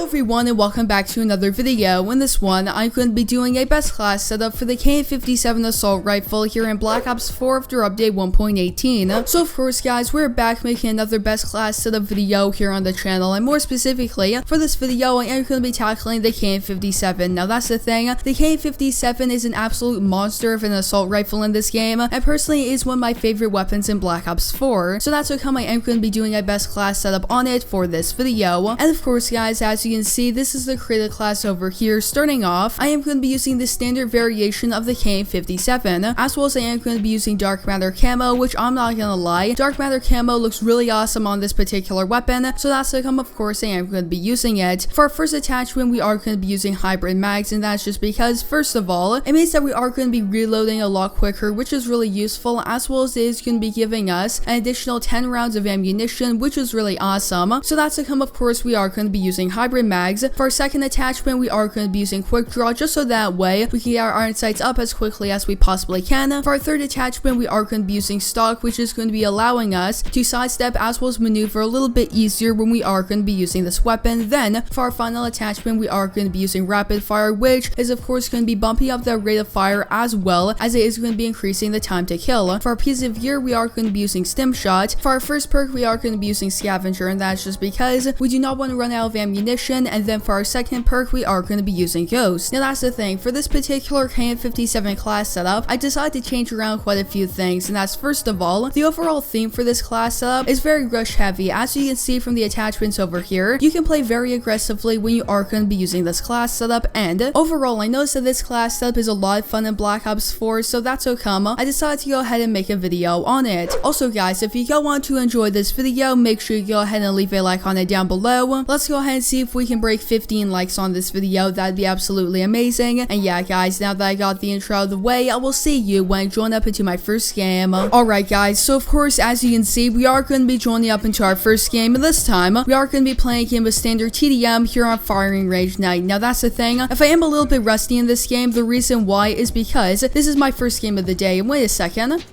everyone and welcome back to another video. In this one, I'm going to be doing a best class setup for the KN-57 assault rifle here in Black Ops 4 after update 1.18. So of course guys, we're back making another best class setup video here on the channel, and more specifically, for this video I am going to be tackling the KN-57. Now that's the thing, the KN-57 is an absolute monster of an assault rifle in this game, and personally is one of my favorite weapons in Black Ops 4. So that's how come I am going to be doing a best class setup on it for this video. And of course guys, as you can see, this is the created class over here. Starting off, I am going to be using the standard variation of the KN-57, as well as I am going to be using dark matter camo, which I'm not gonna lie, dark matter camo looks really awesome on this particular weapon, so that's how come of course I am going to be using it. For our first attachment, we are going to be using hybrid mags, and that's just because, first of all, it means that we are going to be reloading a lot quicker, which is really useful, as well as it is going to be giving us an additional 10 rounds of ammunition, which is really awesome. So that's how come of course we are going to be using hybrid mags. For our second attachment, we are going to be using quick draw, just so that way we can get our iron sights up as quickly as we possibly can. For our third attachment, we are going to be using stock, which is going to be allowing us to sidestep as well as maneuver a little bit easier when we are going to be using this weapon. Then for our final attachment, we are going to be using rapid fire, which is of course going to be bumping up the rate of fire as well as it is going to be increasing the time to kill. For our piece of gear, we are going to be using stim shot. For our first perk, we are going to be using scavenger, and that's just because we do not want to run out of ammunition. And then for our second perk, we are going to be using ghost. Now that's the thing, for this particular KN-57 class setup, I decided to change around quite a few things, and that's first of all, the overall theme for this class setup is very rush heavy. As you can see from the attachments over here, you can play very aggressively when you are going to be using this class setup, and overall I noticed that this class setup is a lot of fun in Black Ops 4, so that's how come I decided to go ahead and make a video on it. Also guys, if you go want to enjoy this video, make sure you go ahead and leave a like on it down below. Let's go ahead and see if we can break 15 likes on this video. That'd be absolutely amazing. And yeah guys, now that I got the intro out of the way, I will see you when I join up into my first game. Alright guys, so of course as you can see, we are going to be joining up into our first game, and this time we are going to be playing a game with standard TDM here on Firing Range Night. Now that's the thing, if I am a little bit rusty in this game, the reason why is because this is my first game of the day. And wait a second,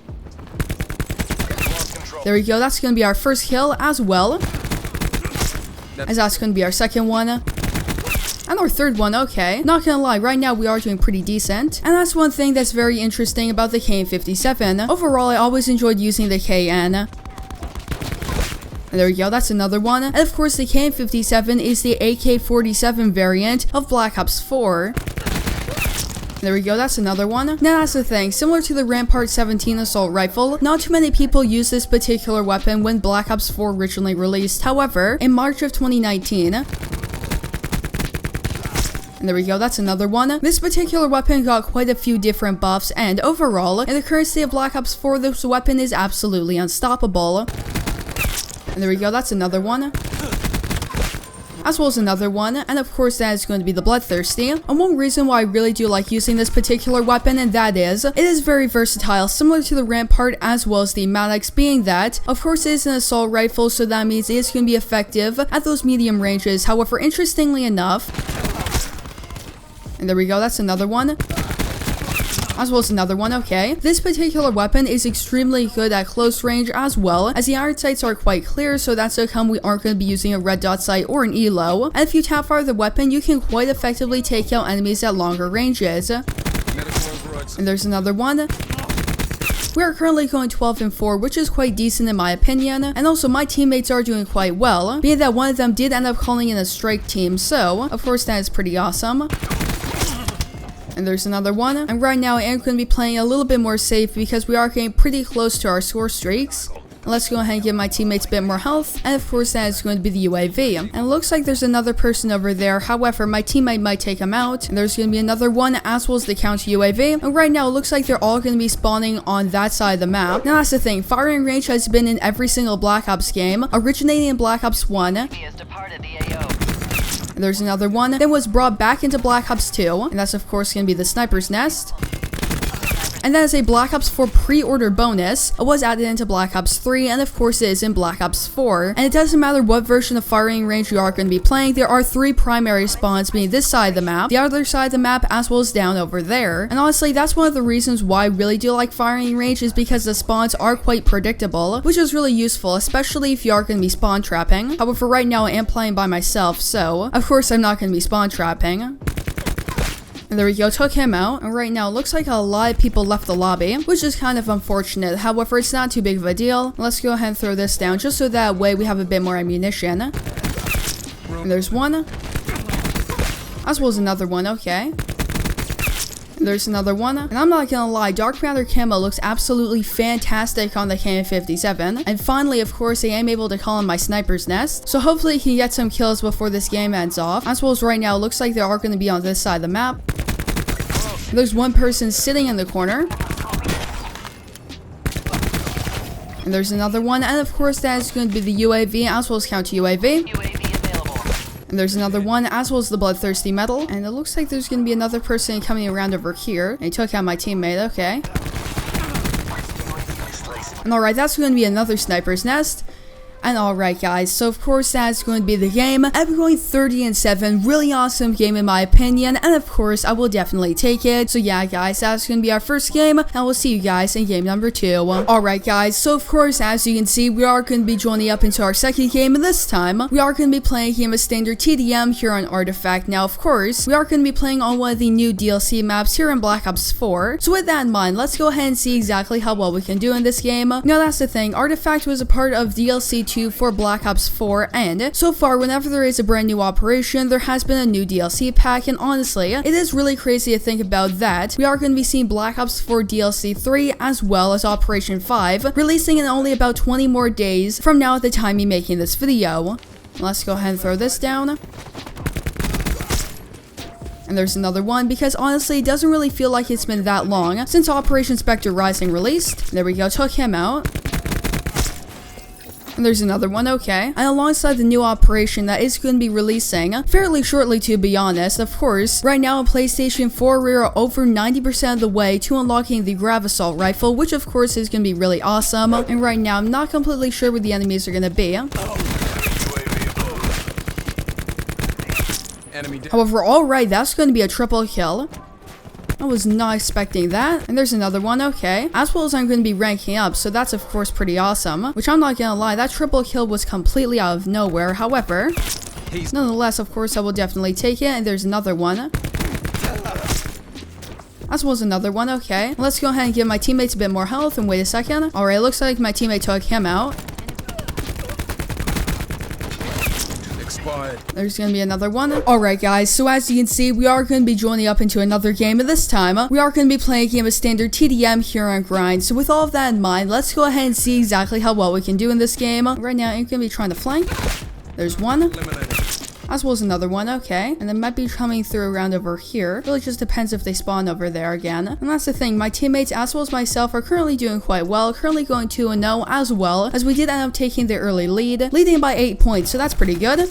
there we go, that's going to be our first kill as well, as that's going to be our second one. And our third one, okay. Not gonna lie, right now we are doing pretty decent. And that's one thing that's very interesting about the KN-57. Overall, I always enjoyed using the KN. And there we go, that's another one. And of course, the KN-57 is the AK-47 variant of Black Ops 4. There we go, that's another one. Now that's the thing, similar to the Rampart 17 assault rifle, not too many people use this particular weapon when Black Ops 4 originally released. However, in March of 2019, and there we go, that's another one. This particular weapon got quite a few different buffs, and overall, in the current state of Black Ops 4, this weapon is absolutely unstoppable. And there we go, that's another one. As well as another one, and of course that is going to be the Bloodthirsty. And one reason why I really do like using this particular weapon, and that is, it is very versatile, similar to the Rampart as well as the Maddox, being that, of course it is an assault rifle, so that means it is going to be effective at those medium ranges. However, interestingly enough, and there we go, that's another one. As well as another one, okay. This particular weapon is extremely good at close range as well, as the iron sights are quite clear, so that's how come we aren't going to be using a red dot sight or an ELO. And if you tap fire the weapon, you can quite effectively take out enemies at longer ranges. And there's another one. We are currently going 12-4, which is quite decent in my opinion, and also my teammates are doing quite well, being that one of them did end up calling in a strike team, so of course that is pretty awesome. And there's another one, and right now I am going to be playing a little bit more safe because we are getting pretty close to our score streaks. And let's go ahead and give my teammates a bit more health, and of course that is going to be the UAV. And it looks like there's another person over there, however my teammate might take him out, and there's going to be another one as well as the counter UAV. And right now it looks like they're all going to be spawning on that side of the map. Now that's the thing, firing range has been in every single Black Ops game, originating in Black Ops 1. And there's another one, then was brought back into Black Ops 2, and that's of course going to be the sniper's nest. and that is a Black Ops 4 pre-order bonus. It was added into Black Ops 3, and of course it is in Black Ops 4. And it doesn't matter what version of firing range you are going to be playing, there are 3 primary spawns, being this side of the map, the other side of the map, as well as down over there. And honestly, that's one of the reasons why I really do like firing range, is because the spawns are quite predictable, which is really useful, especially if you are going to be spawn trapping. However, right now I am playing by myself, so of course I'm not going to be spawn trapping. And there we go, took him out. And right now it looks like a lot of people left the lobby, which is kind of unfortunate. However, it's not too big of a deal. Let's go ahead and throw this down, just so that way we have a bit more ammunition. And there's one, as well as another one. Okay. There's another one, and I'm not gonna lie, Dark Matter camo looks absolutely fantastic on the KN-57. And finally, of course, I am able to call in my sniper's nest, so hopefully he can get some kills before this game ends off. As well as right now, it looks like they are going to be on this side of the map. There's one person sitting in the corner. And there's another one, and of course that is going to be the UAV, as well as counter UAV. And there's another one, as well as the bloodthirsty metal. And it looks like there's going to be another person coming around over here. And he took out my teammate, okay. And alright, that's going to be another sniper's nest. And alright guys, so of course that's going to be the game. I'm going 30-7, really awesome game in my opinion, and of course I will definitely take it. So yeah guys, that's going to be our first game, and we'll see you guys in game number 2. Alright guys, so of course as you can see, we are going to be joining up into our second game, and this time we are going to be playing a game of standard TDM here on Artifact. Now of course, we are going to be playing on one of the new DLC maps here in Black Ops 4. So with that in mind, let's go ahead and see exactly how well we can do in this game. Now that's the thing, Artifact was a part of DLC 2 for Black Ops 4, and so far whenever there is a brand new operation, there has been a new DLC pack, and honestly, it is really crazy to think about that. We are going to be seeing Black Ops 4 DLC 3 as well as Operation 5 releasing in only about 20 more days from now at the time me making this video. Let's go ahead and throw this down. And there's another one, because honestly it doesn't really feel like it's been that long since Operation Spectre Rising released. There we go, took him out. And there's another one, okay. And alongside the new operation that is going to be releasing fairly shortly, to be honest, of course, right now on PlayStation 4 we are over 90% of the way to unlocking the Grav Assault Rifle, which of course is going to be really awesome. And right now I'm not completely sure where the enemies are going to be. However, alright, that's going to be a triple kill. I was not expecting that. And there's another one, okay. As well as I'm going to be ranking up, so that's of course pretty awesome. Which I'm not gonna lie, that triple kill was completely out of nowhere. However, nonetheless, of course, I will definitely take it. And there's another one. As well as another one, okay. Let's go ahead and give my teammates a bit more health and wait a second. Alright, looks like my teammate took him out. There's gonna be another one. Alright guys, so as you can see, we are gonna be joining up into another game, and this time, we are gonna be playing a game of standard TDM here on Grind. So with all of that in mind, let's go ahead and see exactly how well we can do in this game. Right now, I'm gonna be trying to flank. There's one. As well as another one, okay. And they might be coming through around over here. Really just depends if they spawn over there again. And that's the thing, my teammates as well as myself are currently doing quite well. Currently going 2-0 as well, as we did end up taking the early lead, leading by 8 points, so that's pretty good.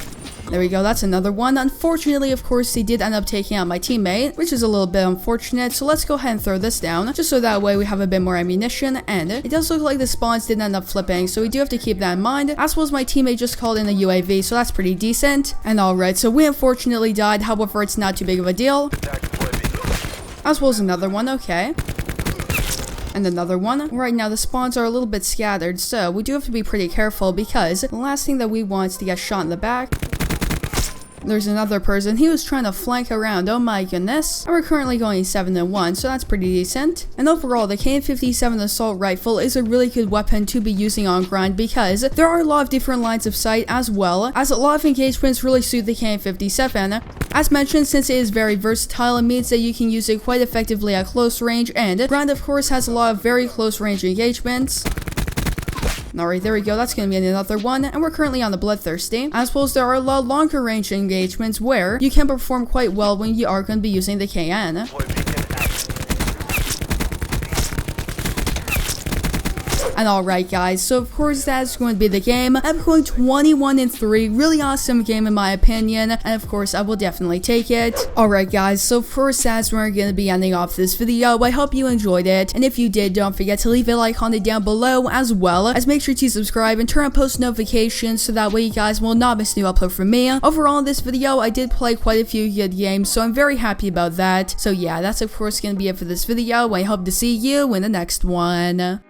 There we go, that's another one. Unfortunately, of course, they did end up taking out my teammate, which is a little bit unfortunate, so let's go ahead and throw this down, just so that way we have a bit more ammunition. And it does look like the spawns did end up flipping, so we do have to keep that in mind, as well as my teammate just called in a UAV, so that's pretty decent. And alright, so we unfortunately died, however, it's not too big of a deal. As well as another one, okay. And another one. Right now, the spawns are a little bit scattered, so we do have to be pretty careful, because the last thing that we want is to get shot in the back. There's another person. He was trying to flank around. Oh my goodness. And we're currently going 7-1, so that's pretty decent. And overall, the KN-57 assault rifle is a really good weapon to be using on Grind, because there are a lot of different lines of sight, as well as a lot of engagements really suit the KN-57. As mentioned, since it is very versatile, it means that you can use it quite effectively at close range, and Grind of course has a lot of very close range engagements. Alright, there we go, that's gonna be another one, and we're currently on the Bloodthirsty, as well as there are a lot longer range engagements where you can perform quite well when you are going to be using the KN. And alright guys, so of course that's going to be the game. I'm going 21-3, really awesome game in my opinion, and of course I will definitely take it. Alright guys, so of course that's where we're going to be ending off this video. I hope you enjoyed it, and if you did, don't forget to leave a like on it down below, as well as make sure to subscribe and turn on post notifications so that way you guys will not miss a new upload from me. Overall in this video, I did play quite a few good games, so I'm very happy about that. So yeah, that's of course going to be it for this video. I hope to see you in the next one.